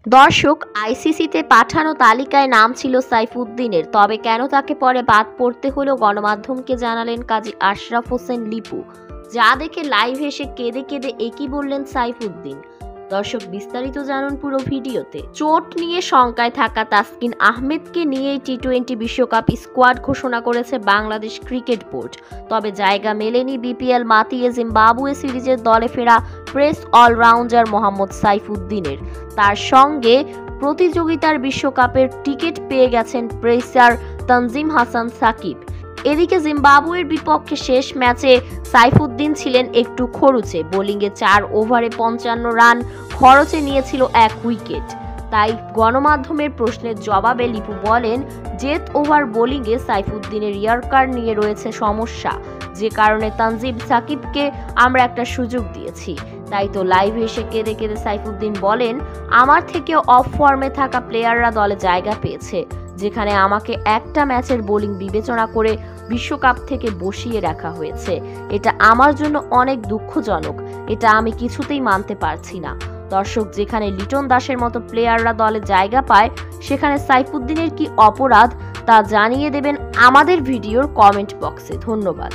দর্শক, আইসিসিতে পাঠানো তালিকায় নাম ছিল সাইফুদ্দিনের, তবে কেন তাকে পরে বাদ পড়তে হলো গণমাধ্যমকে জানালেন কাজী আশরাফ হোসেন লিপু। যা দেখে লাইভ এসে কেঁদে কেঁদে একই বললেন সাইফুদ্দিন। দর্শক, বিস্তারিত জানুন পুরো ভিডিওতে। চোট নিয়ে শঙ্কায় থাকা তাসকিন আহমেদকে নিয়েই টি-20 বিশ্বকাপ স্কোয়াড ঘোষণা করেছে বাংলাদেশ ক্রিকেট বোর্ড। তবে জায়গা মেলেনি বিপিএল মাতিয়ে জিম্বাবুয়ে সিরিজের দলে ফেরা পেস অলরাউন্ডার মোহাম্মদ সাইফুদ্দিনের। তার সঙ্গে প্রতিযোগিতার বিশ্বকাপের টিকিট পেয়ে গেছেন পেসার তানজিম হাসান সাকিব। এদিকে জিম্বাবুয়ের বিপক্ষে শেষ ম্যাচে সাইফুদ্দিন ছিলেন একটু খরুচে। বোলিংয়ে 4 ওভারে 55 রান খরচে নিয়েছিল 1 উইকেট। তাই গণমাধ্যমের প্রশ্নের জবাবে লিপু বলেন, ডেথ ওভার বোলিংয়ে সাইফুদ্দিনের ইয়ার্কার নিয়ে রয়েছে সমস্যা, যে কারণে তানজিম সাকিবকে আমরা একটা সুযোগ দিয়েছি। তাই তো লাইভে এসে কেঁদে কেঁদে সাইফুদ্দিন বলেন, আমার থেকেও অফ ফর্মে থাকা প্লেয়াররা দলে জায়গা পেয়েছে, যেখানে আমাকে একটা ম্যাচের বোলিং বিবেচনা করে বিশ্বকাপ থেকে বসিয়ে রাখা হয়েছে। এটা আমার জন্য অনেক দুঃখজনক, এটা আমি কিছুতেই মানতে পারছি না। দর্শক, যেখানে লিটন দাসের মতো প্লেয়াররা দলে জায়গা পায়, সেখানে সাইফুদ্দিনের কি অপরাধ তা জানিয়ে দেবেন আমাদের ভিডিওর কমেন্ট বক্সে। ধন্যবাদ।